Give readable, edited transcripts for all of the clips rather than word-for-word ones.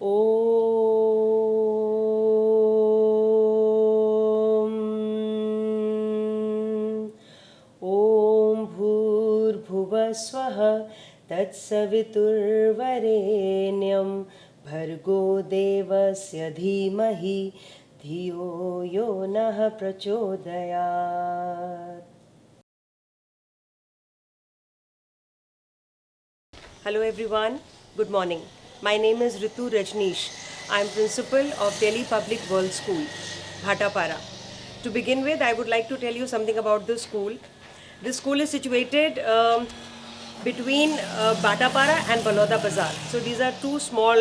ॐ ॐ भूर्भुवस्वः तत्सवितुर्वरेण्यं भर्गो देवस्य धीमहि धियो यो नः प्रचोदयात्. Hello everyone, good morning. My name is Ritu Rajneesh. I am principal of Delhi Public World School, Bhatapara. To begin with, I would like to tell you something about the school. This school is situated between Bhatapara and Baloda Bazar. So these are two small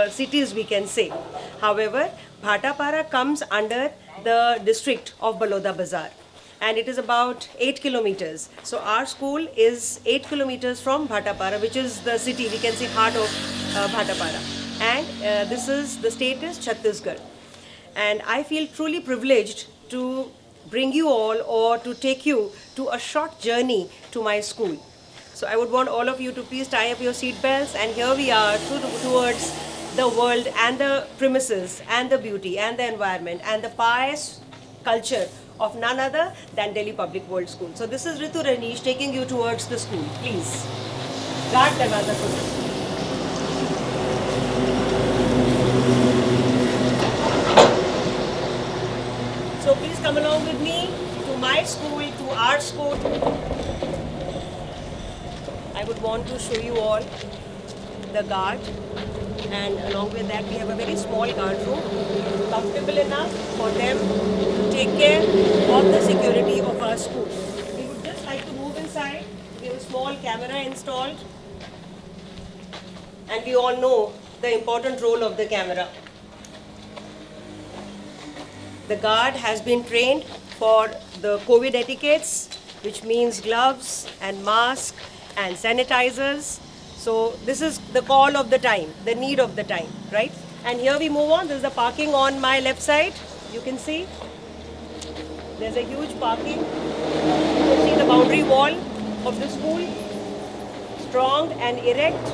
cities, we can say. However, Bhatapara comes under the district of Baloda Bazar, and it is about 8 kilometers. So our school is 8 kilometers from Bhatapara, which is the city, we can say, heart of Bhatapara. And this is, the state is Chhattisgarh. And I feel truly privileged to bring you all, or to take you to a short journey to my school. So I would want all of you to please tie up your seat belts, and here we are towards the world and the premises and the beauty and the environment and the pious culture of none other than Delhi Public World School. So this is Ritu Rajneesh taking you towards the school. Please. Guard darwaza kholo. So please come along with me to my school, to our school. I would want to show you all the guard, and along with that we have a very small guard room, comfortable enough for them to take care of the security of our school. We would just like to move inside. We have a small camera installed, and we all know the important role of the camera. The guard has been trained for the COVID etiquettes, which means gloves and mask and sanitizers. So this is the call of the time, the need of the time, right? And here we move on. This is the parking on my left side. You can see there's a huge parking. You can see the boundary wall of the school, strong and erect.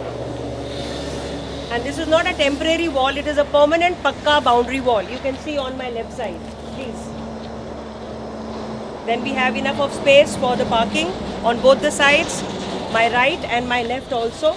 And this is not a temporary wall, it is a permanent pakka boundary wall. You can see on my left side, please. Then we have enough of space for the parking on both the sides, my right and my left also.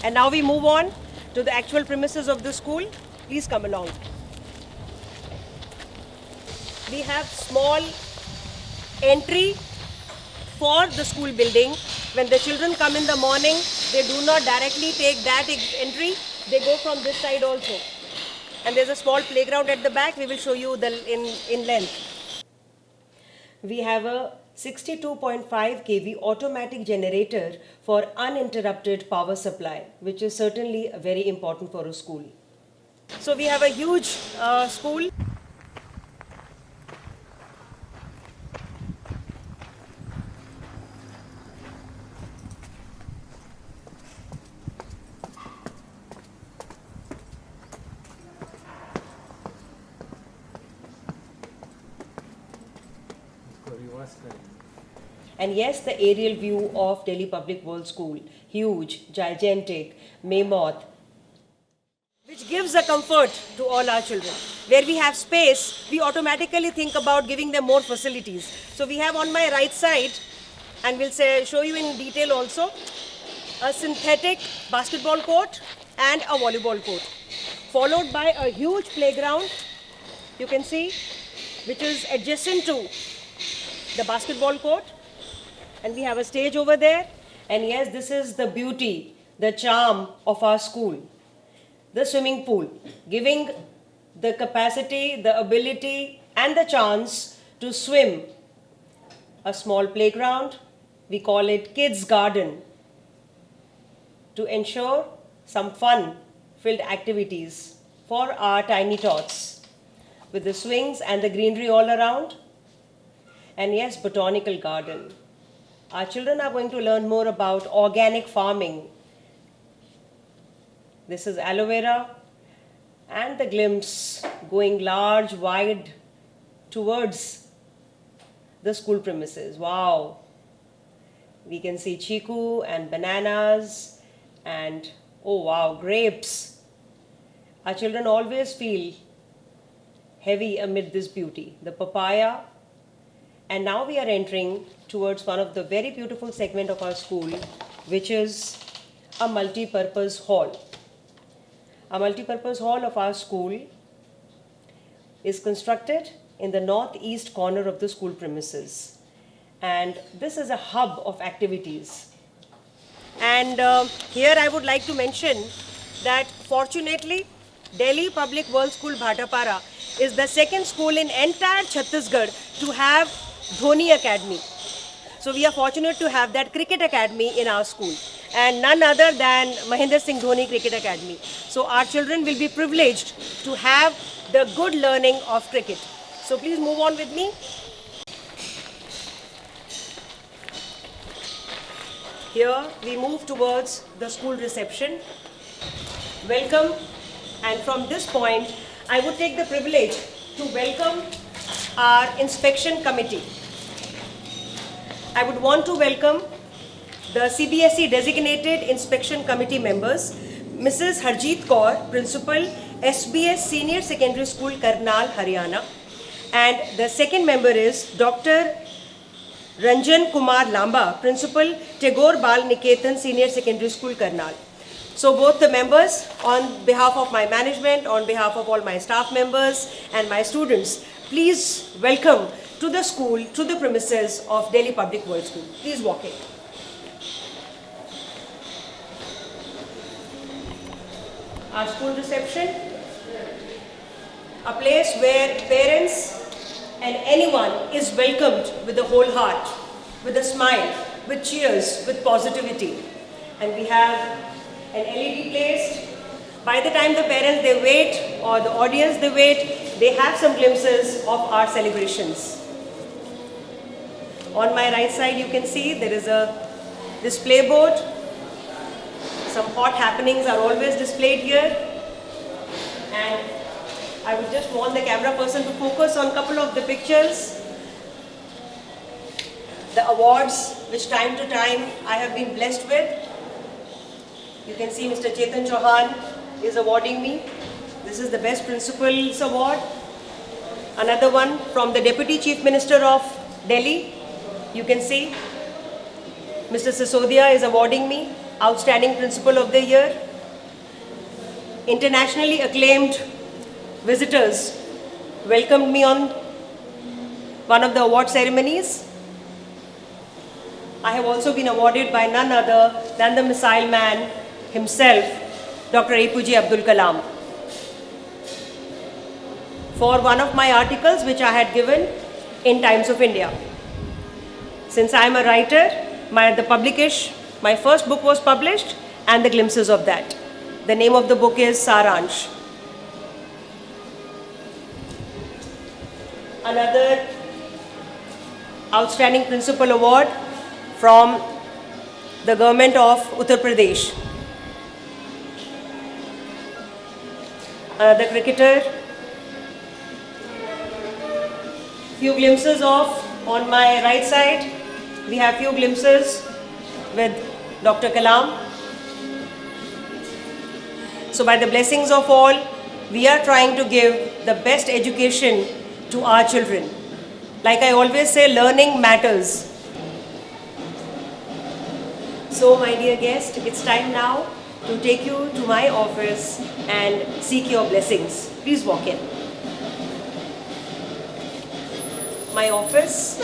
And now we move on to the actual premises of the school. Please come along. We have small entry for the school building. When the children come in the morning, they do not directly take that entry. They go from this side also. And there's a small playground at the back. We will show you in length. We have a 62.5 kV automatic generator for uninterrupted power supply, which is certainly very important for a school. So we have a huge school. And yes, the aerial view of Delhi Public World School, huge, gigantic, mammoth, which gives a comfort to all our children. Where we have space, we automatically think about giving them more facilities. So we have on my right side, and we'll show you in detail also, a synthetic basketball court and a volleyball court, followed by a huge playground, you can see, which is adjacent to the basketball court. And we have a stage over there. And yes, this is the beauty, the charm of our school. The swimming pool, giving the capacity, the ability, and the chance to swim. A small playground, we call it Kids Garden, to ensure some fun-filled activities for our tiny tots, with the swings and the greenery all around. And yes, botanical garden. Our children are going to learn more about organic farming. This is aloe vera, and the glimpse going large, wide towards the school premises. Wow! We can see chiku and bananas and, oh wow, grapes. Our children always feel heavy amid this beauty. The papaya. And now we are entering towards one of the very beautiful segment of our school, which is a multi-purpose hall. A multi-purpose hall of our school is constructed in the northeast corner of the school premises. And this is a hub of activities. And here I would like to mention that fortunately, Delhi Public World School Bhatapara is the second school in entire Chhattisgarh to have Dhoni Academy. So we are fortunate to have that cricket academy in our school, and none other than Mahendra Singh Dhoni Cricket Academy. So our children will be privileged to have the good learning of cricket. So please move on with me. Here we move towards the school reception. Welcome, and from this point I would take the privilege to welcome our inspection committee. I would want to welcome the CBSE designated inspection committee members, Mrs. Harjeet Kaur, Principal, SBS Senior Secondary School, Karnal, Haryana. And the second member is Dr. Ranjan Kumar Lamba, Principal, Tagore Bal Niketan Senior Secondary School, Karnal. So both the members, on behalf of my management, on behalf of all my staff members and my students, please welcome to the school, to the premises of Delhi Public World School. Please walk in. Our school reception, a place where parents and anyone is welcomed with the whole heart, with a smile, with cheers, with positivity. And we have an LED placed. By the time the parents they wait, or the audience they wait, they have some glimpses of our celebrations. On my right side you can see there is a display board. Some hot happenings are always displayed here. And I would just want the camera person to focus on a couple of the pictures. The awards which time to time I have been blessed with. You can see Mr. Chetan Chauhan is awarding me. This is the Best Principals Award. Another one from the Deputy Chief Minister of Delhi. You can see Mr. Sisodia is awarding me. Outstanding Principal of the Year, internationally acclaimed visitors welcomed me on one of the award ceremonies. I have also been awarded by none other than the missile man himself, Dr. APJ Abdul Kalam, for one of my articles which I had given in Times of India. Since I am a writer, my first book was published and the glimpses of that. The name of the book is Saransh. Another outstanding principal award from the government of Uttar Pradesh. Another cricketer. Few glimpses of, on my right side, we have few glimpses with Dr. Kalam. So by the blessings of all, we are trying to give the best education to our children. Like I always say, learning matters. So my dear guest, it's time now to take you to my office and seek your blessings. Please walk in. My office.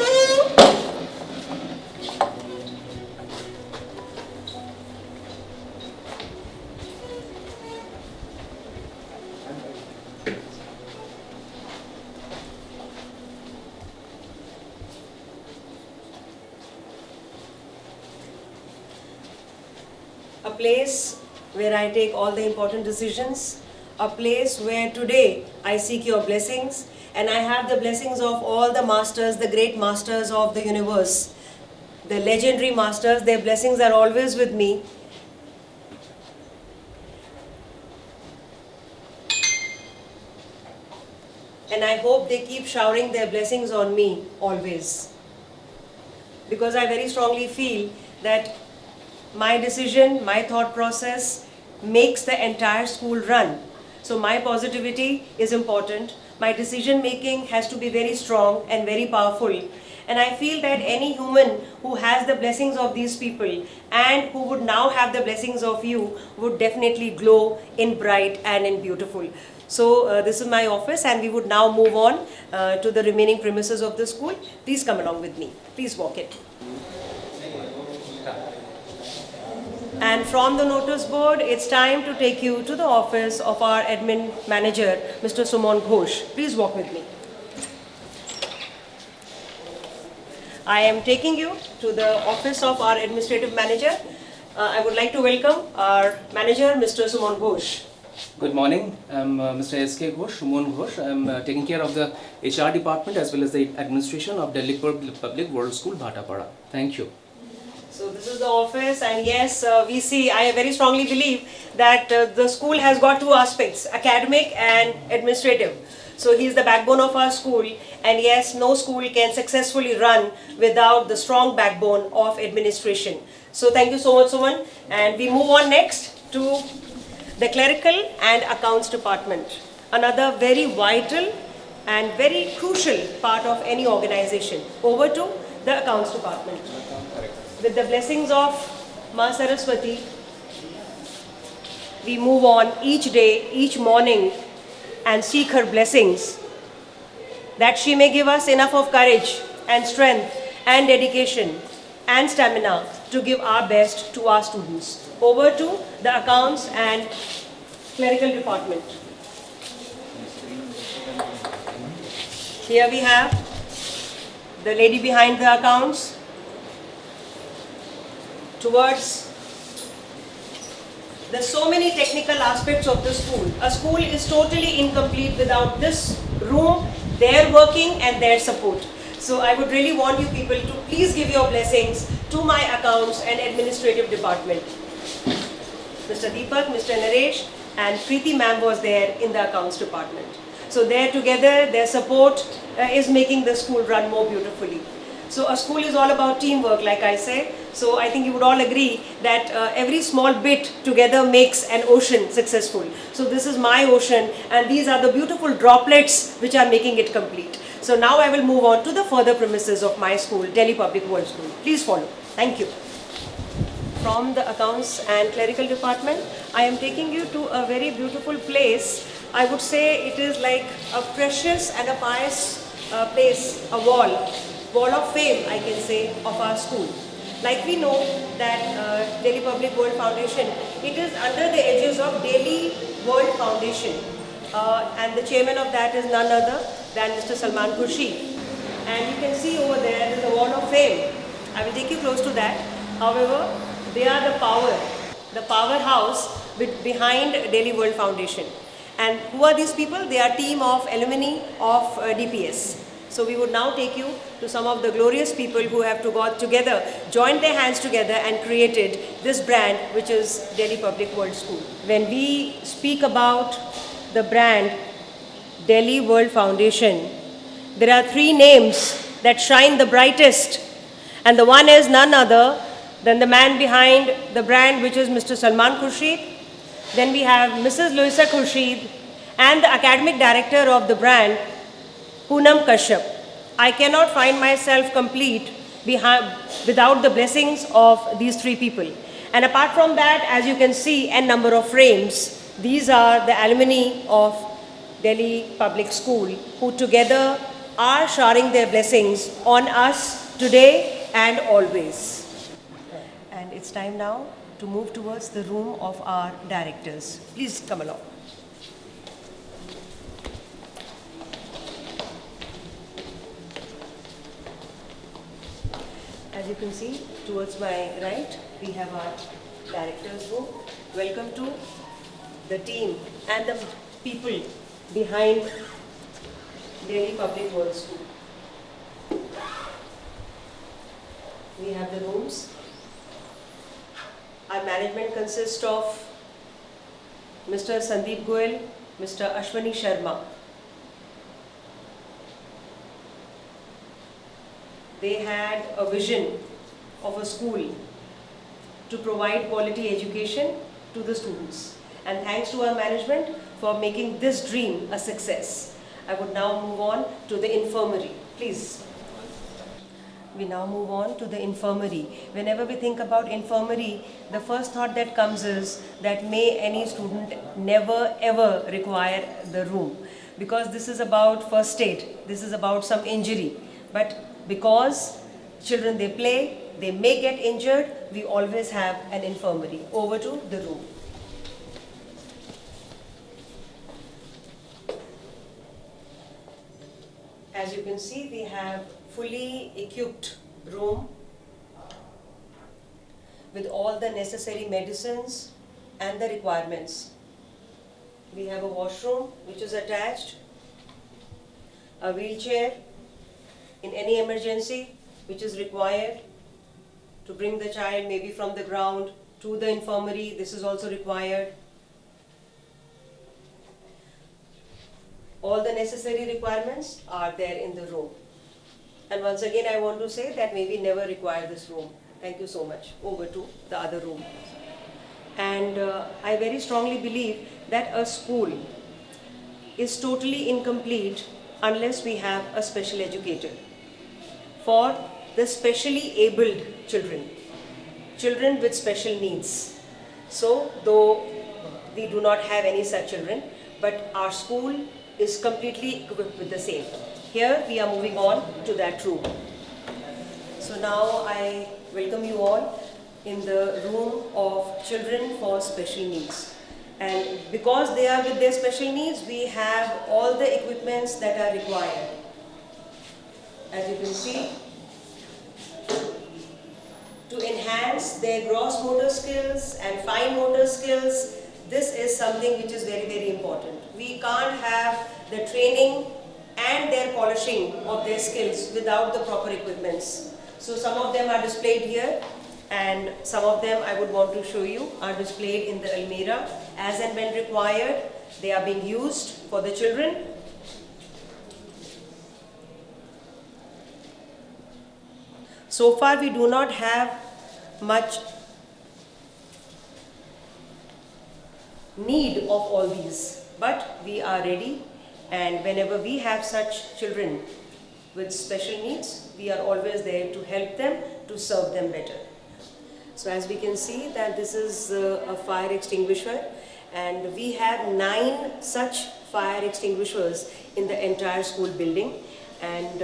A place where I take all the important decisions, a place where today I seek your blessings, and I have the blessings of all the masters, the great masters of the universe, the legendary masters. Their blessings are always with me. And I hope they keep showering their blessings on me always. Because I very strongly feel that my decision, my thought process makes the entire school run. So my positivity is important. My decision making has to be very strong and very powerful. And I feel that any human who has the blessings of these people and who would now have the blessings of you would definitely glow in bright and in beautiful. So this is my office, and we would now move on to the remaining premises of the school. Please come along with me. Please walk in. And from the notice board, it's time to take you to the office of our admin manager, Mr. Suman Ghosh. Please walk with me. I am taking you to the office of our administrative manager. I would like to welcome our manager, Mr. Suman Ghosh. Good morning. I'm Mr. S.K. Ghosh, Suman Ghosh. I'm taking care of the HR department as well as the administration of Delhi Public World School, Bhatapara. Thank you. So this is the office, and yes, we see, I very strongly believe that the school has got two aspects, academic and administrative. So he is the backbone of our school, and yes, no school can successfully run without the strong backbone of administration. So thank you so much, Suman. And we move on next to the clerical and accounts department. Another very vital and very crucial part of any organization. Over to the accounts department. With the blessings of Ma Saraswati, we move on each day, each morning, and seek her blessings, that she may give us enough of courage and strength and dedication and stamina to give our best to our students. Over to the accounts and clerical department. Here we have the lady behind the accounts. Towards there's so many technical aspects of the school. A school is totally incomplete without this room, their working and their support. So I would really want you people to please give your blessings to my accounts and administrative department. Mr. Deepak, Mr. Naresh and Preeti ma'am was there in the accounts department. So there together, their support is making the school run more beautifully. So a school is all about teamwork, like I say. So I think you would all agree that every small bit together makes an ocean successful. So this is my ocean, and these are the beautiful droplets which are making it complete. So now I will move on to the further premises of my school, Delhi Public World School. Please follow. Thank you. from the accounts and clerical department. I am taking you to a very beautiful place. I would say it is like a precious and a pious place, a wall of fame, I can say, of our school. Like we know that Delhi Public World Foundation, it is under the edges of Delhi World Foundation, and the chairman of that is none other than Mr. Salman Khurshid. And you can see over there is a wall of fame. I will take you close to that. However, they are the powerhouse behind Delhi World Foundation. And who are these people? They are a team of alumni of DPS. So we would now take you to some of the glorious people who have got together, joined their hands together and created this brand, which is Delhi Public World School. When we speak about the brand Delhi World Foundation, there are three names that shine the brightest, and the one is none other than the man behind the brand, which is Mr. Salman Khurshid. Then we have Mrs. Louisa Khurshid and the academic director of the brand, Poonam Kashyap. I cannot find myself complete without the blessings of these three people. And apart from that, as you can see, a number of frames. These are the alumni of Delhi Public School who together are showering their blessings on us today and always. And it's time now to move towards the room of our directors. Please come along. As you can see, towards my right, we have our directors room. Welcome to the team and the people behind Delhi Public World School. We have the rooms. Our management consists of Mr. Sandeep Goyal, Mr. Ashwani Sharma. They had a vision of a school to provide quality education to the students. And thanks to our management for making this dream a success. I would now move on to the infirmary. Please. We now move on to the infirmary. Whenever we think about infirmary, the first thought that comes is that may any student never ever require the room. Because this is about first aid, this is about some injury. But because children, they play, they may get injured, we always have an infirmary. Over to the room. As you can see, we have fully equipped room with all the necessary medicines and the requirements. We have a washroom which is attached, a wheelchair in any emergency which is required to bring the child maybe from the ground to the infirmary. This is also required. All the necessary requirements are there in the room. And once again, I want to say that maybe never require this room. Thank you so much. Over to the other room. And I very strongly believe that a school is totally incomplete unless we have a special educator for the specially abled children, children with special needs. So, though we do not have any such children, but our school is completely equipped with the same. Here we are moving on to that room. So now I welcome you all in the room of children for special needs. And because they are with their special needs, we have all the equipments that are required. As you can see, to enhance their gross motor skills and fine motor skills, this is something which is very, very important. We can't have the training and their polishing of their skills without the proper equipments. So some of them are displayed here, and some of them I would want to show you are displayed in the Almirah. As and when required, they are being used for the children. So far we do not have much need of all these, but we are ready, and whenever we have such children with special needs, we are always there to help them, to serve them better. So as we can see that this is a fire extinguisher, and we have 9 such fire extinguishers in the entire school building, and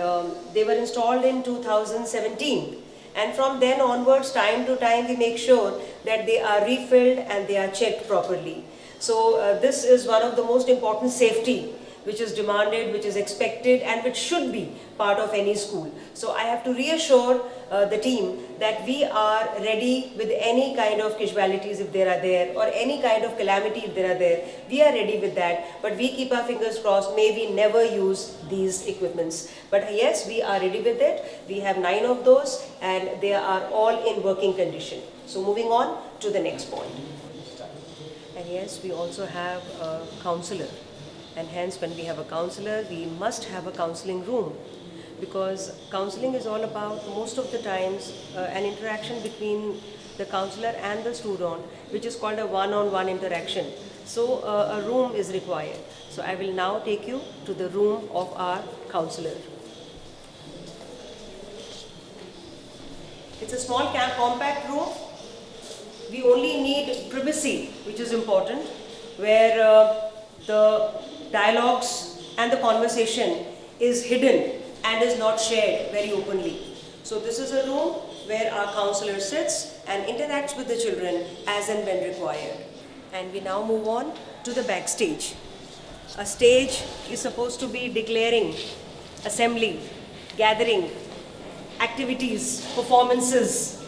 they were installed in 2017, and from then onwards, time to time, we make sure that they are refilled and they are checked properly. So this is one of the most important safety which is demanded, which is expected, and which should be part of any school. So I have to reassure the team that we are ready with any kind of casualties if there are there, or any kind of calamity if there are there. We are ready with that, but we keep our fingers crossed, may we never use these equipments. But yes, we are ready with it. We have 9 of those, and they are all in working condition. So moving on to the next point. And yes, we also have a counselor. And hence, when we have a counselor, we must have a counseling room, because counseling is all about, most of the times, an interaction between the counselor and the student, which is called a one-on-one interaction. So a room is required. So I will now take you to the room of our counselor. It's a small compact room. We only need privacy, which is important, where the dialogues and the conversation is hidden and is not shared very openly. So this is a room where our counselor sits and interacts with the children as and when required. And we now move on to the backstage. A stage is supposed to be declaring assembly, gathering, activities, performances.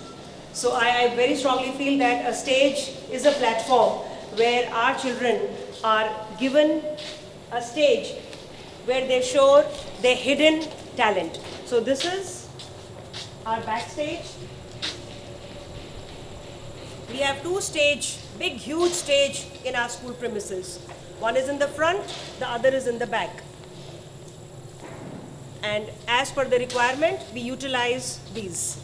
So I very strongly feel that a stage is a platform where our children are given a stage where they show their hidden talent. So this is our backstage. We have 2 stage, big huge stage in our school premises. One is in the front, the other is in the back. And as per the requirement, we utilize these.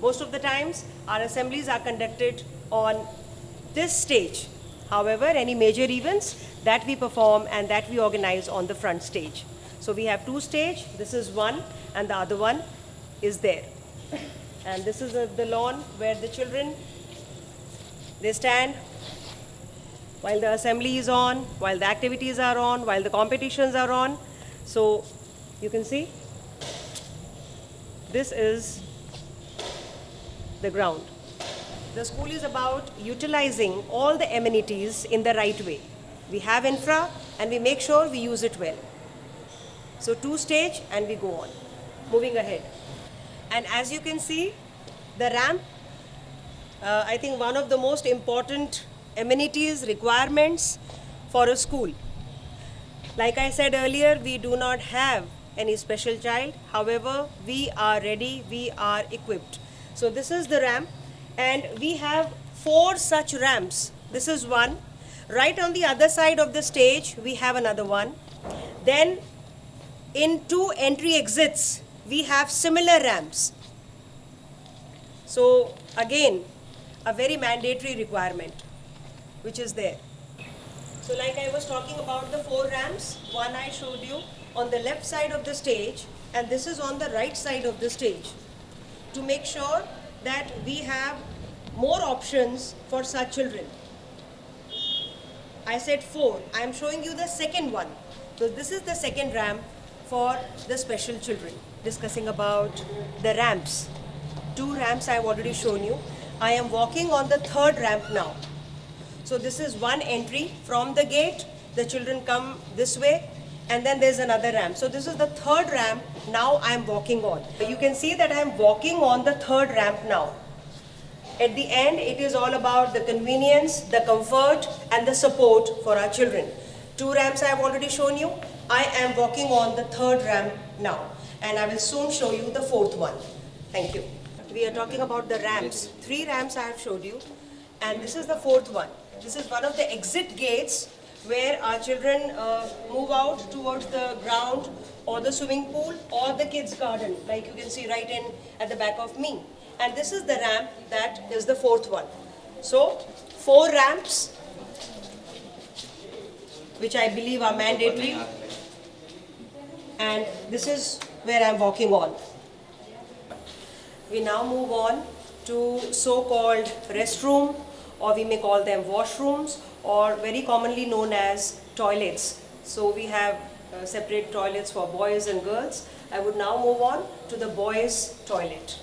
Most of the times, our assemblies are conducted on this stage. However, any major events that we perform and that we organize on the front stage. So we have 2 stages. This is one, and the other one is there. And this is the lawn where the children, they stand while the assembly is on, while the activities are on, while the competitions are on. So you can see this is the ground. The school is about utilizing all the amenities in the right way. We have infra and we make sure we use it well. So 2 stage and we go on. Moving ahead. And as you can see, the ramp, I think one of the most important amenities, requirements for a school. Like I said earlier, we do not have any special child. However, we are ready, we are equipped. So this is the ramp, and we have 4 such ramps. This is one. Right on the other side of the stage, we have another one. Then in 2 entry exits, we have similar ramps. So again, a very mandatory requirement, which is there. So like I was talking about the 4 ramps, one I showed you on the left side of the stage, and this is on the right side of the stage, to make sure that we have more options for such children. I said 4. I am showing you the second one. So this is the second ramp for the special children. Discussing about the ramps. 2 ramps I have already shown you. I am walking on the 3rd ramp now. So this is one entry from the gate. The children come this way, and then there's another ramp. So this is the 3rd ramp now I am walking on. You can see that I am walking on the 3rd ramp now. At the end, it is all about the convenience, the comfort, and the support for our children. 2 ramps I have already shown you. I am walking on the 3rd ramp now, and I will soon show you the 4th one. Thank you. We are talking about the ramps. 3 ramps I have showed you, and this is the 4th one. This is one of the exit gates where our children move out towards the ground or the swimming pool or the kids' garden, like you can see right in at the back of me. And this is the ramp that is the 4th one. So 4 ramps, which I believe are mandatory, and this is where I'm walking on. We now move on to so-called restroom, or we may call them washrooms, or very commonly known as toilets. So we have separate toilets for boys and girls. I would now move on to the boys' toilet.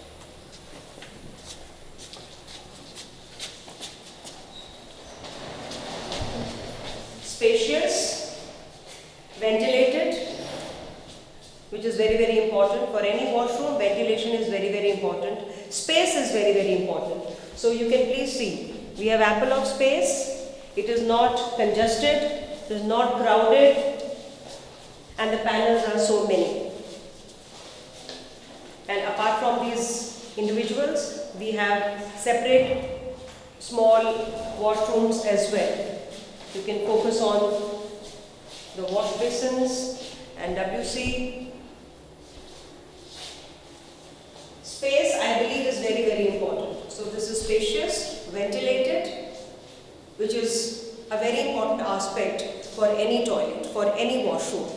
Spacious, ventilated, which is very, very important. For any washroom, ventilation is very, very important. Space is very, very important. So you can please see, we have ample of space. It is not congested, it is not crowded, and the panels are so many. And apart from these individuals, we have separate small washrooms as well. You can focus on the wash basins and WC. Space, I believe, is very, very important. So this is spacious, ventilated, which is a very important aspect for any toilet, for any washroom.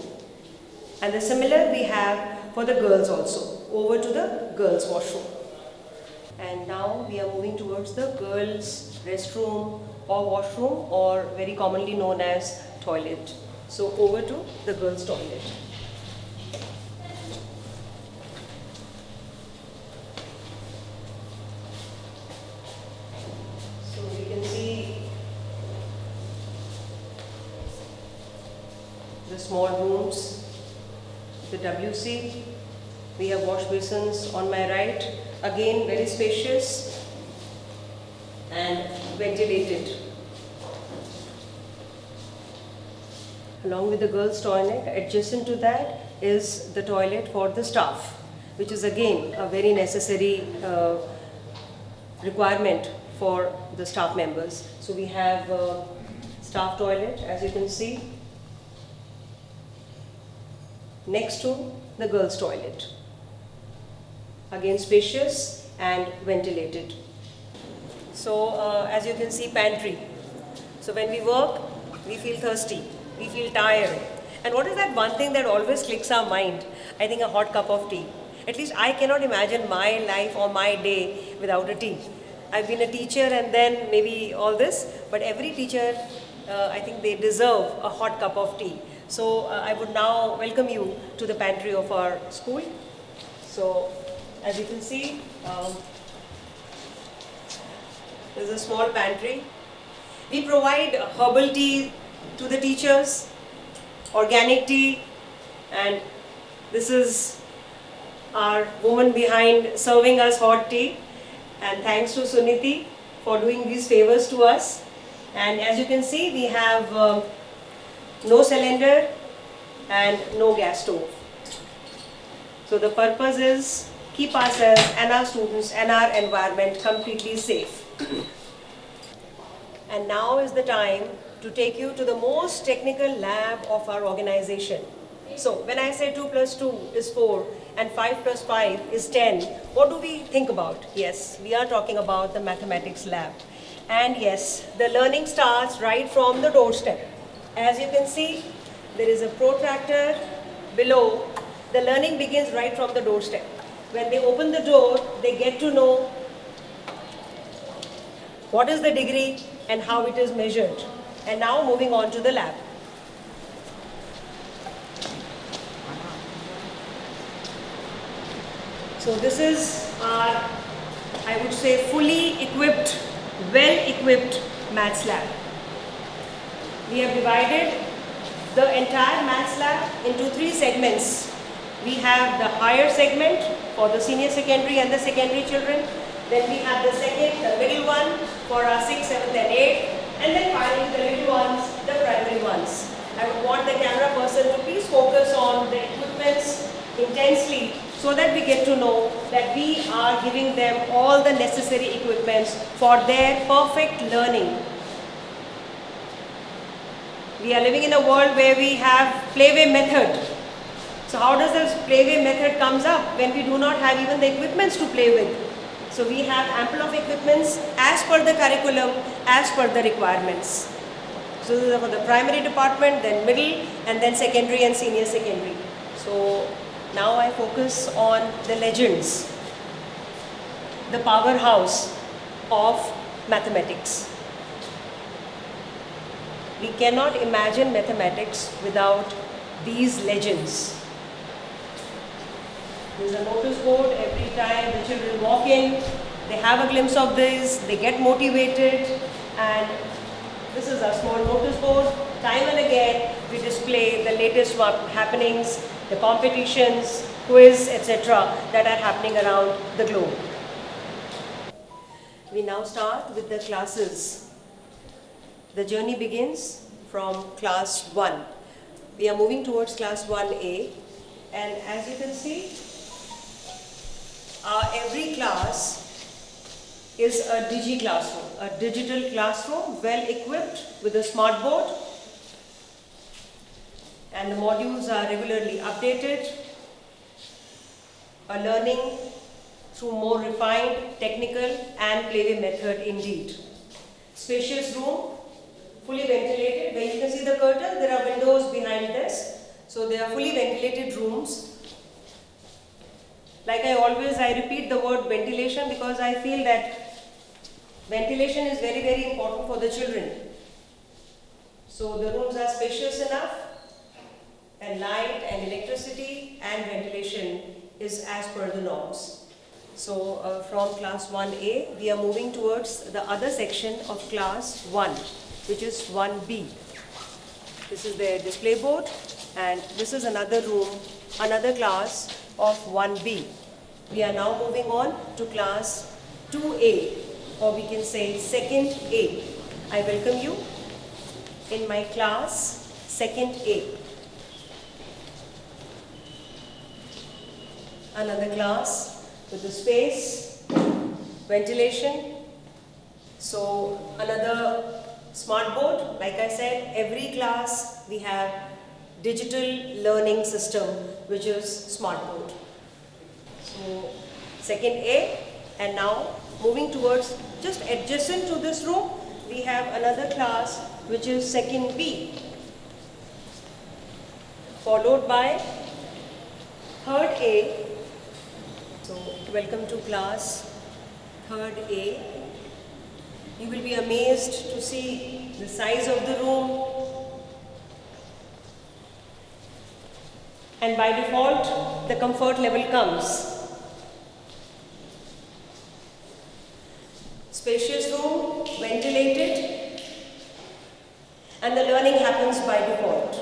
And the similar we have for the girls also. Over to the girls' washroom. And now we are moving towards the girls' restroom or washroom, or very commonly known as toilet. So over to the girls' toilet. So we can see the small rooms, the WC. We have wash basins on my right, again very spacious and ventilated. Along with the girls' toilet, adjacent to that is the toilet for the staff, which is again a very necessary requirement for the staff members. So we have a staff toilet, as you can see, next to the girls' toilet. Again spacious and ventilated. So as you can see, pantry. So when we work, we feel thirsty, we feel tired. And what is that one thing that always clicks our mind? I think a hot cup of tea. At least I cannot imagine my life or my day without a tea. I've been a teacher and then maybe all this, but every teacher, I think they deserve a hot cup of tea. So I would now welcome you to the pantry of our school. So as you can see, there's a small pantry. We provide herbal tea to the teachers, organic tea, and this is our woman behind serving us hot tea. And thanks to Suniti for doing these favors to us. And as you can see, we have no cylinder and no gas stove. So the purpose is keep ourselves and our students and our environment completely safe. And now is the time to take you to the most technical lab of our organization. So when I say 2 plus 2 is 4 and 5 plus 5 is 10, what do we think about? Yes, we are talking about the mathematics lab. And yes, the learning starts right from the doorstep. As you can see, there is a protractor below. The learning begins right from the doorstep. When they open the door, they get to know what is the degree and how it is measured. And now moving on to the lab. So this is our, I would say, fully equipped, well-equipped maths lab. We have divided the entire maths lab into 3 segments. We have the higher segment for the senior secondary and the secondary children. Then we have the second, the middle one for our 6th, 7th and 8th. And then finally the little ones, the primary ones. I would want the camera person to please focus on the equipments intensely so that we get to know that we are giving them all the necessary equipments for their perfect learning. We are living in a world where we have playway method. So how does this playway method comes up when we do not have even the equipments to play with? So we have ample of equipments as per the curriculum, as per the requirements. So this is for the primary department, then middle, and then secondary and senior secondary. So now I focus on the legends. the powerhouse of mathematics. We cannot imagine mathematics without these legends. There's a notice board every time the children walk in, they have a glimpse of this, they get motivated, and this is a small notice board. Time and again, we display the latest happenings, the competitions, quiz, etc. that are happening around the globe. We now start with the classes. The journey begins from class 1. We are moving towards class 1A, and as you can see, every class is a classroom, a digital classroom well equipped with a smart board, and the modules are regularly updated. A learning through more refined technical and playway method indeed. Spacious room, fully ventilated. Where you can see the curtain, there are windows behind this. So they are fully ventilated rooms. Like I repeat the word ventilation because I feel that ventilation is very, very important for the children. So the rooms are spacious enough, and light and electricity and ventilation is as per the norms. So from class 1A, we are moving towards the other section of class 1, which is 1B. This is their display board, and this is another room, another class of 1B. We are now moving on to class 2A, or we can say second A. I welcome you in my class second A. Another class with the space, ventilation. So another smart board. Like I said, every class we have digital learning system, which is smart board. So second A, and now moving towards just adjacent to this room, we have another class which is second B, followed by third A. So welcome to class third A. You will be amazed to see the size of the room, and by default the comfort level comes. Spacious room, ventilated, and the learning happens by default.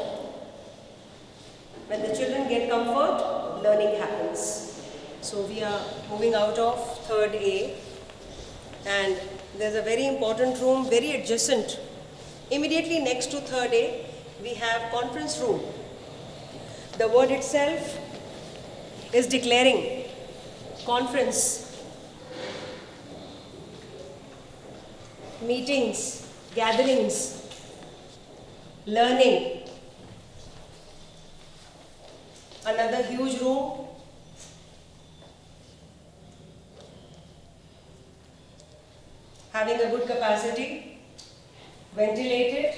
When the children get comfort, learning happens. So we are moving out of third A, and there's a very important room, very adjacent. Immediately next to third A, we have conference room. The word itself is declaring conference. Meetings, gatherings, learning. Another huge room. Having a good capacity, ventilated.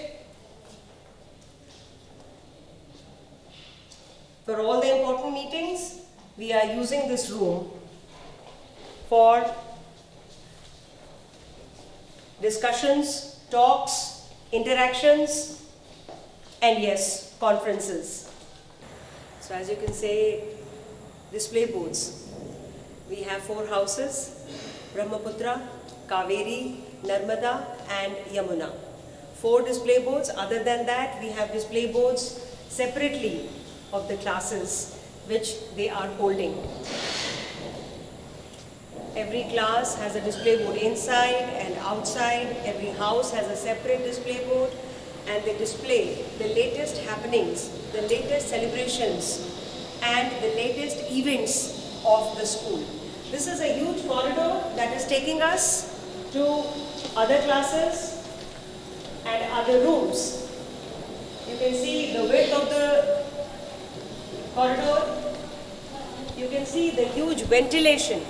For all the important meetings, we are using this room for discussions, talks, interactions, and yes, conferences. So as you can say, display boards. We have 4 houses: Brahmaputra, Kaveri, Narmada, and Yamuna. 4 display boards. Other than that, we have display boards separately of the classes which they are holding. Every class has a display board inside and outside. Every house has a separate display board, and they display the latest happenings, the latest celebrations, and the latest events of the school. This is a huge corridor that is taking us to other classes and other rooms. You can see the width of the corridor. You can see the huge ventilation.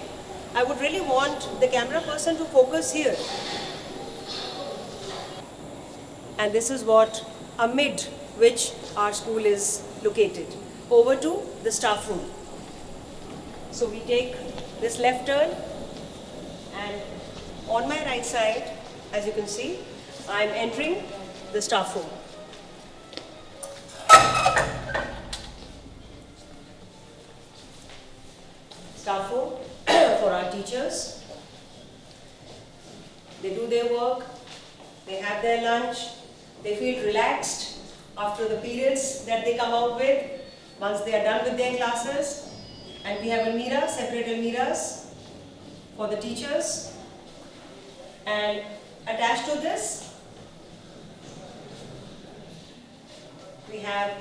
I would really want the camera person to focus here. And this is what, amid which our school is located. Over to the staff room. So we take this left turn, And on my right side, as you can see, I'm entering the staff room. Staff room for our teachers. They do their work, they have their lunch, they feel relaxed after the periods that they come out with once they are done with their classes. And we have Almirah, separate Almirahs for the teachers. And attached to this, we have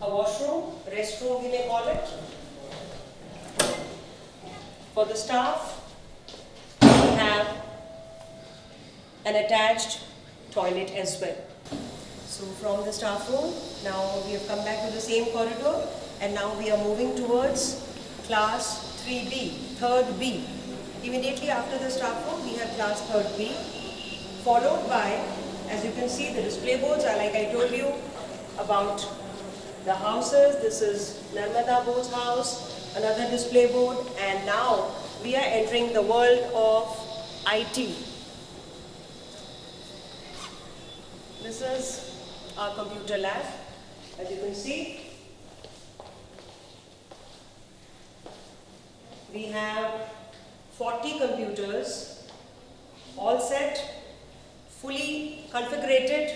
a washroom, restroom we may call it. For the staff, we have an attached toilet as well. So from the staff room, now we have come back to the same corridor, and now we are moving towards class 3B, 3rd B. Immediately after the staff room, we have class 3rd B, followed by, as you can see, the display boards are like I told you about the houses. This is Narmada Board's house, another display board, and now we are entering the world of IT. This is our computer lab, as you can see. We have 40 computers, all set, fully configured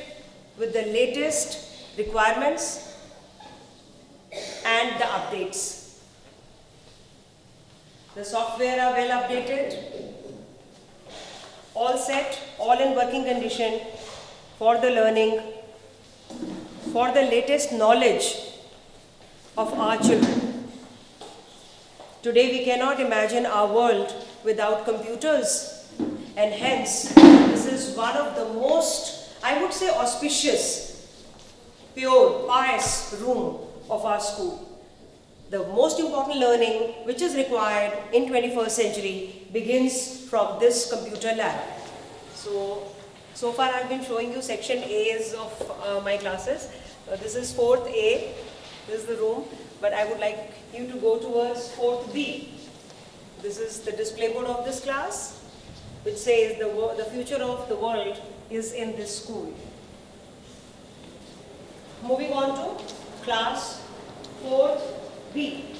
with the latest requirements and the updates. The software are well updated, all set, all in working condition for the learning, for the latest knowledge of our children. Today we cannot imagine our world without computers, and hence this is one of the most, I would say, auspicious, pure, pious room of our school. The most important learning which is required in 21st century begins from this computer lab. So far I've been showing you section A's of my classes. This is 4th A, this is the room, but I would like you to go towards 4th B. This is the display board of this class, which says the future of the world is in this school. Moving on to class 4th B.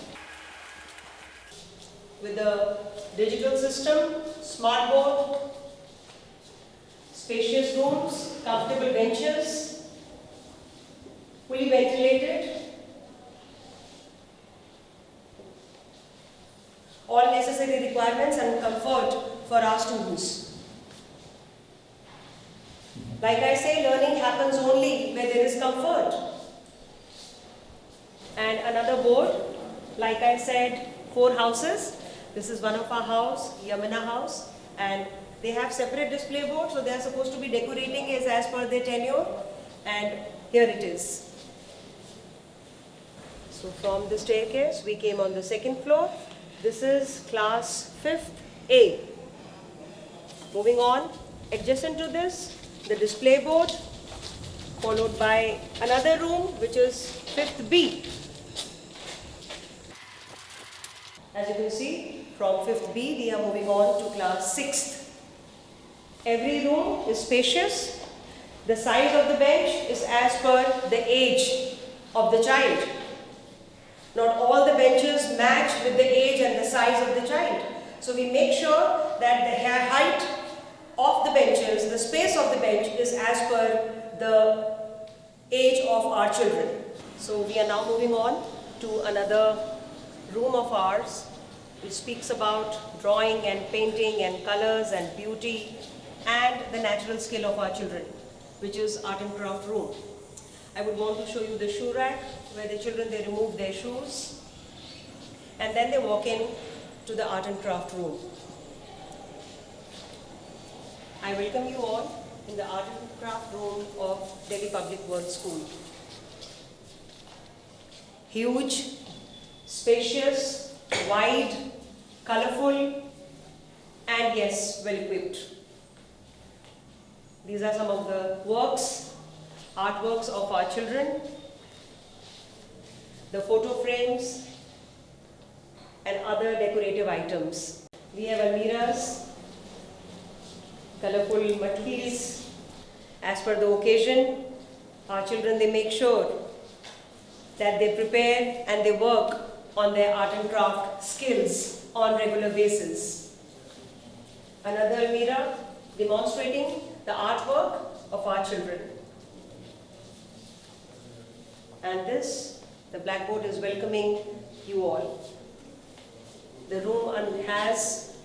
With the digital system, smart board, spacious rooms, comfortable benches, fully ventilated, all necessary requirements and comfort for our students. Like I say, learning happens only where there is comfort. And another board, like I said, 4 houses. This is one of our house, Yamuna house, and they have separate display boards, so they are supposed to be decorating as per their tenure, and here it is. So from the staircase, we came on the 2nd floor. This is class 5th A. Moving on, adjacent to this, the display board, followed by another room, which is 5th B. As you can see, from 5th B, we are moving on to class 6th. Every room is spacious. The size of the bench is as per the age of the child. Not all the benches match with the age and the size of the child. So we make sure that the height of the benches, the space of the bench is as per the age of our children. So we are now moving on to another room of ours, which speaks about drawing and painting and colors and beauty and the natural skill of our children, which is art and craft room. I would want to show you the shoe rack, where the children, they remove their shoes and then they walk in to the art and craft room. I welcome you all in the art and craft room of Delhi Public World School. Huge, spacious, wide, colorful, and yes, well equipped. These are some of the works, artworks of our children, the photo frames, and other decorative items. We have almiras, colorful matkis. As per the occasion, our children, they make sure that they prepare and they work on their art and craft skills on regular basis. Another almirah demonstrating the artwork of our children. And this, the blackboard is welcoming you all. The room has,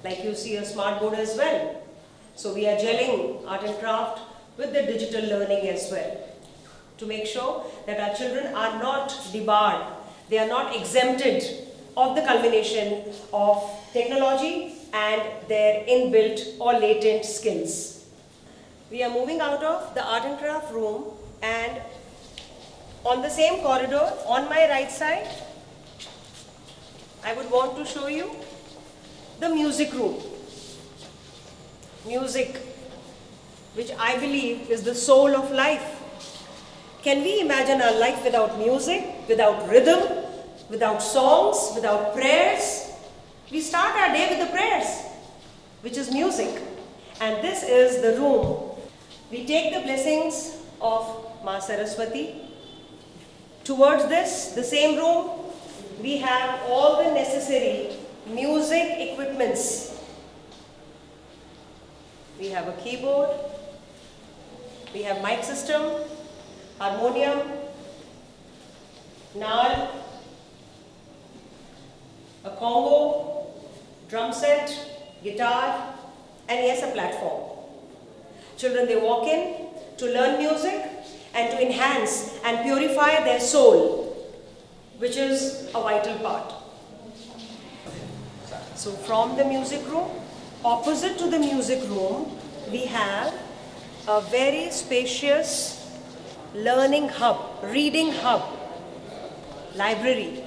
like you see, a smart board as well. So we are gelling art and craft with the digital learning as well, to make sure that our children are not debarred, they are not exempted of the culmination of technology and their inbuilt or latent skills. We are moving out of the art and craft room, and on the same corridor, on my right side, I would want to show you the music room. Music, which I believe is the soul of life. Can we imagine our life without music, without rhythm, without songs, without prayers? We start our day with the prayers, which is music. And this is the room. We take the blessings of Ma Saraswati. Towards this, the same room, we have all the necessary music equipments. We have a keyboard, we have mic system, harmonium, naal, a congo, drum set, guitar, and yes, a platform. Children, they walk in to learn music and to enhance and purify their soul, which is a vital part. So from the music room, opposite to the music room, we have a very spacious learning hub, reading hub, library.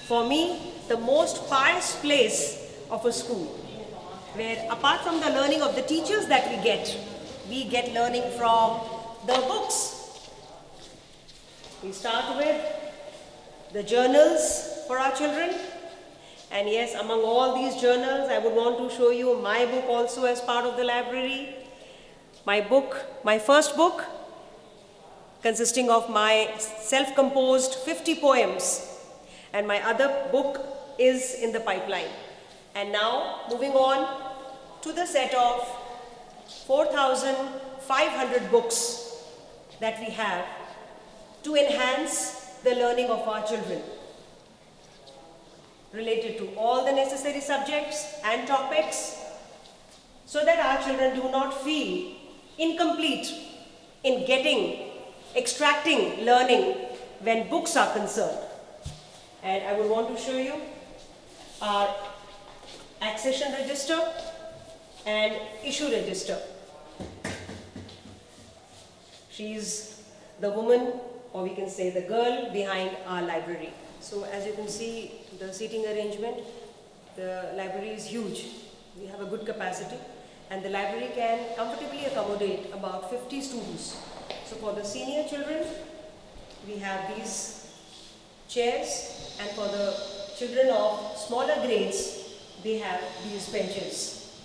For me, the most pious place of a school, where apart from the learning of the teachers that we get learning from the books. We start with the journals for our children. And yes, among all these journals, I would want to show you my book also as part of the library. My book, my first book, consisting of my self-composed 50 poems. And my other book is in the pipeline. And now, moving on to the set of 4,500 books that we have to enhance the learning of our children, related to all the necessary subjects and topics, so that our children do not feel incomplete in extracting learning when books are concerned. And I would want to show you our accession register and issue register. She's the woman, or we can say the girl, behind our library. So as you can see, the seating arrangement, the library is huge. We have a good capacity, and the library can comfortably accommodate about 50 students. So for the senior children, we have these chairs, and for the children of smaller grades, they have these benches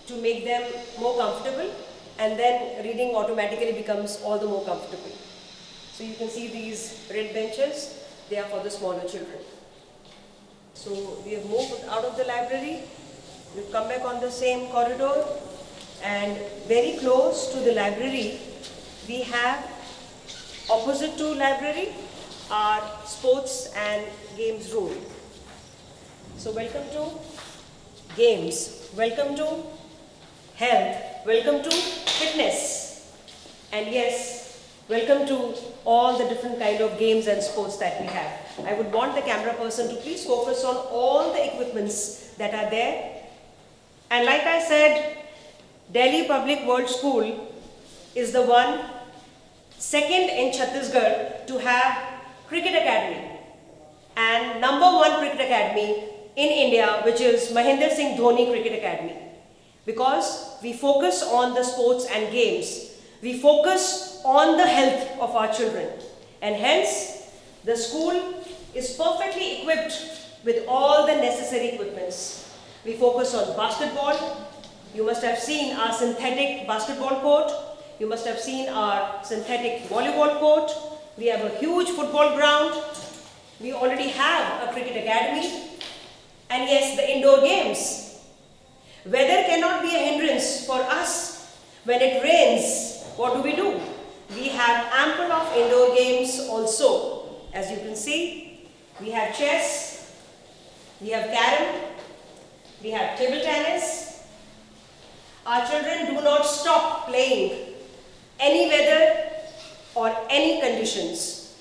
to make them more comfortable, and then reading automatically becomes all the more comfortable. So you can see these red benches, they are for the smaller children. So we have moved out of the library, we've come back on the same corridor, and very close to the library, we have, opposite to library, our sports and games room. So welcome to games, welcome to health, welcome to fitness, and yes, welcome to all the different kind of games and sports that we have. I would want the camera person to please focus on all the equipments that are there. And like I said, Delhi Public World School is the second in Chhattisgarh to have cricket academy, and #1 cricket academy in India, which is Mahendra Singh Dhoni Cricket Academy. Because we focus on the sports and games, we focus on the health of our children, and hence the school is perfectly equipped with all the necessary equipments. We focus on basketball. You must have seen our synthetic basketball court. You must have seen our synthetic volleyball court. We have a huge football ground. We already have a cricket academy. And yes, the indoor games. Weather cannot be a hindrance for us. When it rains, what do? We have ample of indoor games also. As you can see, we have chess, we have carom, we have table tennis. Our children do not stop playing any weather or any conditions.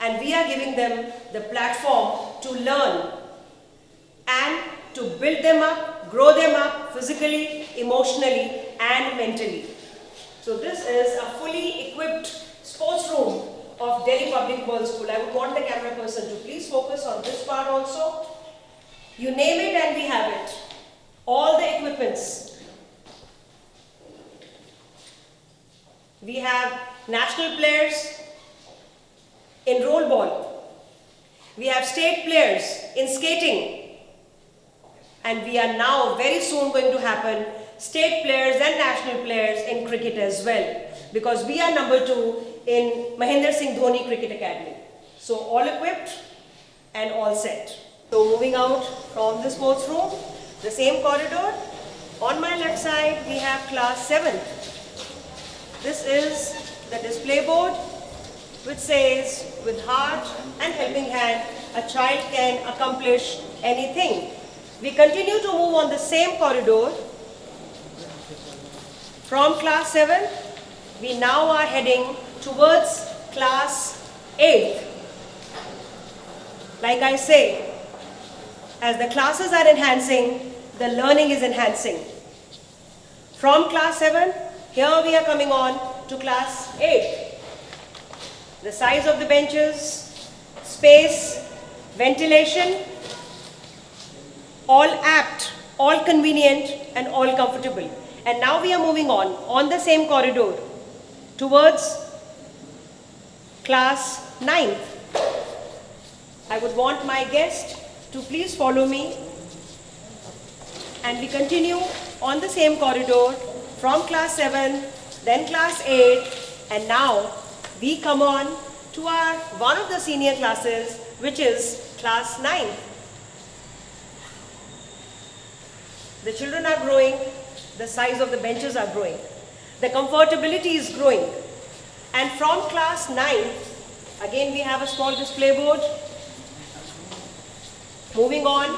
And we are giving them the platform to learn and to build them up, grow them up physically, emotionally and mentally. So this is a fully equipped sports room of Delhi Public World School. I would want the camera person to please focus on this part also. You name it and we have it. All the equipments. We have national players in roll ball. We have state players in skating. And we are now very soon going to happen state players and national players in cricket as well. Because we are number 2 in Mahendra Singh Dhoni Cricket Academy. So all equipped and all set. So moving out from the sports room, the same corridor. On my left side we have class 7. This is the display board which says, with heart and helping hand, a child can accomplish anything. We continue to move on the same corridor. From class 7, we now are heading towards class 8. Like I say, as the classes are enhancing, the learning is enhancing. From class 7, here we are coming on to class 8. The size of the benches, space, ventilation, all apt, all convenient and all comfortable. And now we are moving on the same corridor towards class 9th. I would want my guest to please follow me, and we continue on the same corridor from class 7, then class 8, and now we come on to one of the senior classes, which is class 9. The children are growing, the size of the benches are growing, the comfortability is growing. And from class 9, again we have a small display board. Moving on,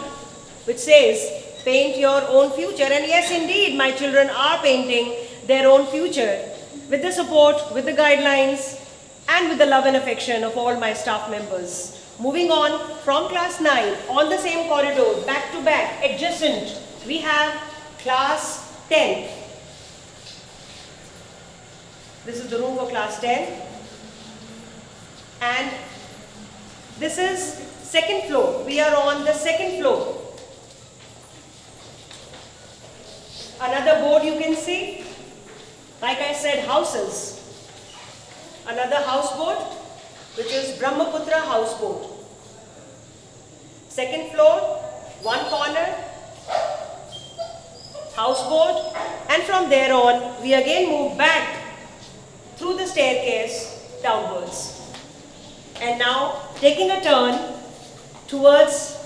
which says, paint your own future. And yes, indeed, my children are painting their own future with the support, with the guidelines, and with the love and affection of all my staff members. Moving on from class 9, on the same corridor, back to back, adjacent, we have class 10. This is the room for class 10. And this is second floor. We are on the second floor. Another board you can see. Like I said, houses. Another houseboat, which is Brahmaputra houseboat. Second floor, one corner, houseboat, and from there on, we again move back through the staircase downwards. And now, taking a turn towards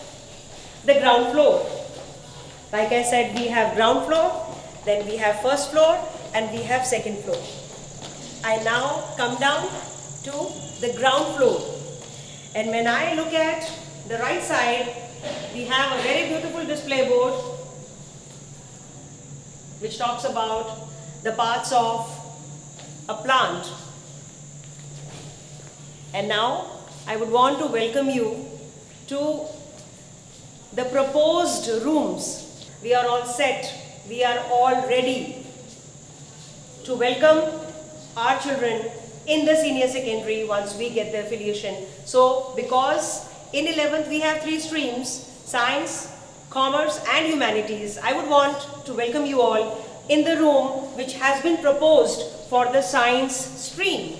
the ground floor. Like I said, we have ground floor, then we have first floor, and we have second floor. I now come down to the ground floor. And when I look at the right side, we have a very beautiful display board which talks about the parts of a plant. And now I would want to welcome you to the proposed rooms. We are all set. We are all ready to welcome our children in the senior secondary once we get the affiliation. So, because in 11th we have 3 streams, science, commerce and humanities, I would want to welcome you all in the room which has been proposed for the science stream.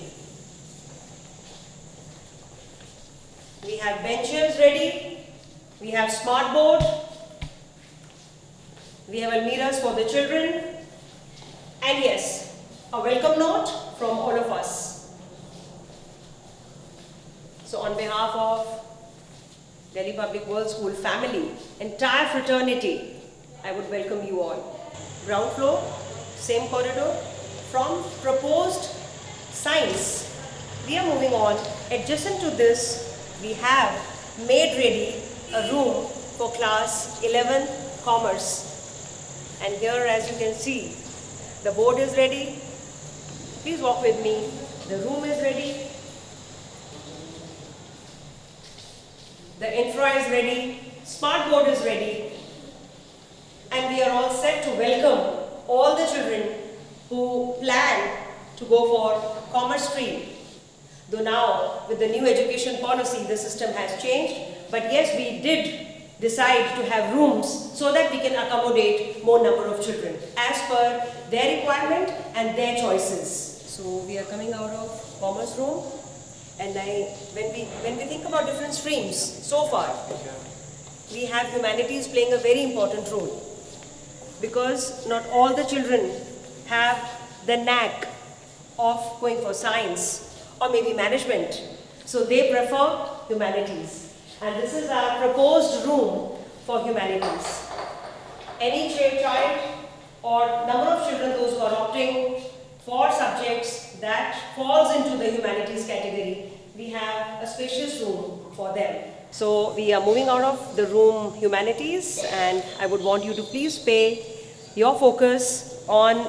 We have benches ready, We have smart board. We have almiras for the children. And yes, a welcome note from all of us. So on behalf of Delhi Public World School family, entire fraternity, I would welcome you all. Ground floor, same corridor. From proposed science, we are moving on. Adjacent to this, we have made ready a room for class 11 commerce. And here, as you can see, the board is ready. Please walk with me. The room is ready. The infra is ready. Smart board is ready. And we are all set to welcome all the children who plan to go for commerce stream. Though now, with the new education policy, the system has changed. But yes, we did decide to have rooms so that we can accommodate more number of children as per their requirement and their choices. So we are coming out of commerce room, and when we think about different streams so far, we have humanities playing a very important role, because not all the children have the knack of going for science or maybe management, so they prefer humanities. And this is our proposed room for humanities. Any child or number of children, those who are opting for subjects that falls into the humanities category, we have a spacious room for them. So we are moving out of the room humanities, and I would want you to please pay your focus on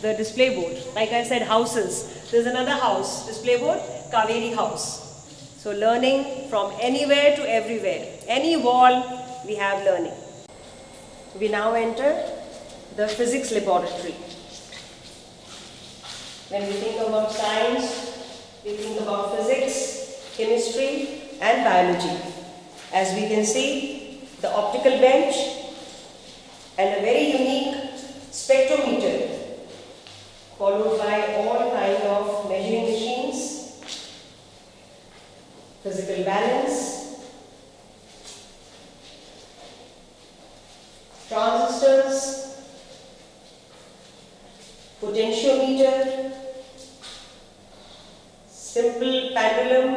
the display board. Like I said, houses. There's another house, display board, Kaveri House. So learning from anywhere to everywhere. Any wall, we have learning. We now enter the physics laboratory. When we think about science, we think about physics, chemistry and biology. As we can see, the optical bench and a very unique spectrometer, followed by all kinds of measuring machines, physical balance, transistors, potentiometer, simple pendulum,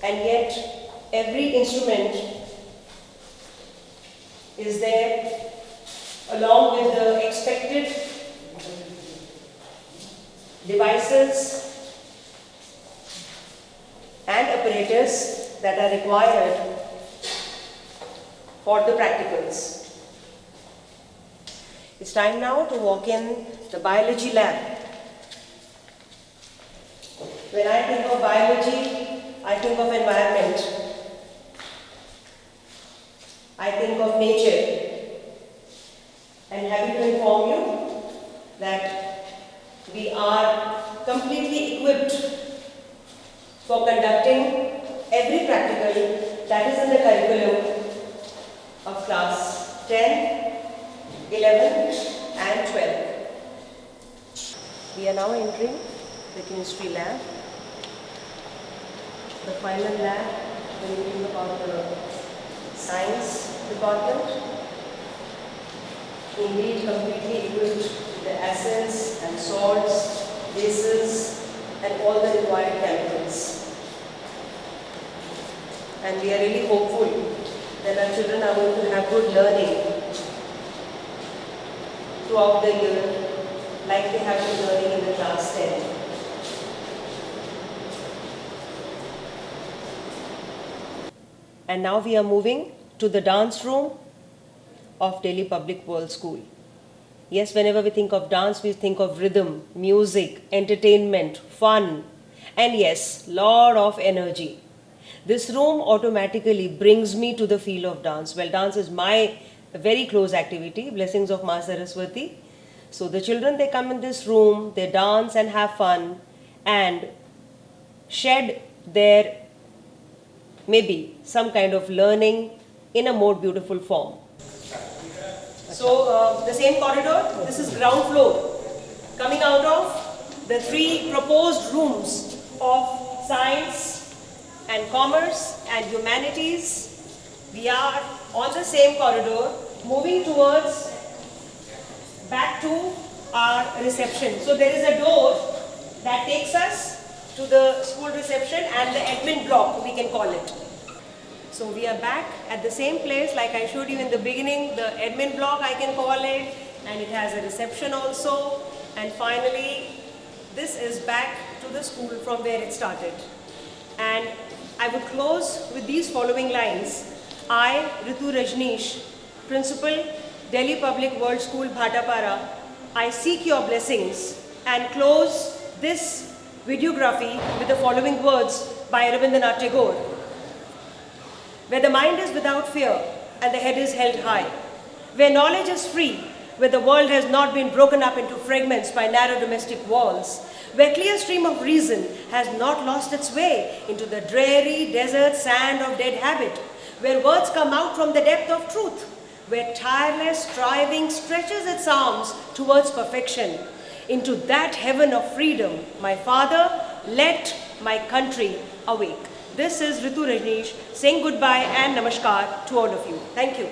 and yet every instrument is there along with the expected devices and apparatus that are required for the practicals. It's time now to walk in the biology lab. When I think of biology, I think of environment. I think of nature. And happy to inform you that we are completely equipped for conducting every practical that is in the curriculum of class 10, 11 and 12. We are now entering the chemistry lab, the final lab when we think about the science department. Indeed, completely equipped with the acids and salts, bases and all the required chemicals. And we are really hopeful that our children are going to have good learning throughout the year, like they have been learning in the class 10. And now we are moving to the dance room of Delhi Public World School. Yes, whenever we think of dance, we think of rhythm, music, entertainment, fun, and yes, lot of energy. This room automatically brings me to the feel of dance. Well, dance is my very close activity, blessings of Ma Saraswati. So the children, they come in this room, they dance and have fun and shed their maybe some kind of learning in a more beautiful form. So the same corridor, this is ground floor. Coming out of the 3 proposed rooms of science, and Commerce and Humanities. We are on the same corridor, moving towards back to our reception. So there is a door that takes us to the school reception and the admin block, we can call it. So we are back at the same place like I showed you in the beginning, the admin block I can call it, and it has a reception also. And finally, this is back to the school from where it started. And I would close with these following lines. I, Ritu Rajneesh, Principal, Delhi Public World School, Bhatapara, I seek your blessings and close this videography with the following words by Rabindranath Tagore. Where the mind is without fear and the head is held high, where knowledge is free, where the world has not been broken up into fragments by narrow domestic walls, where clear stream of reason has not lost its way into the dreary desert sand of dead habit, where words come out from the depth of truth, where tireless striving stretches its arms towards perfection. Into that heaven of freedom, my Father, let my country awake. This is Ritu Rajneesh saying goodbye and namaskar to all of you. Thank you.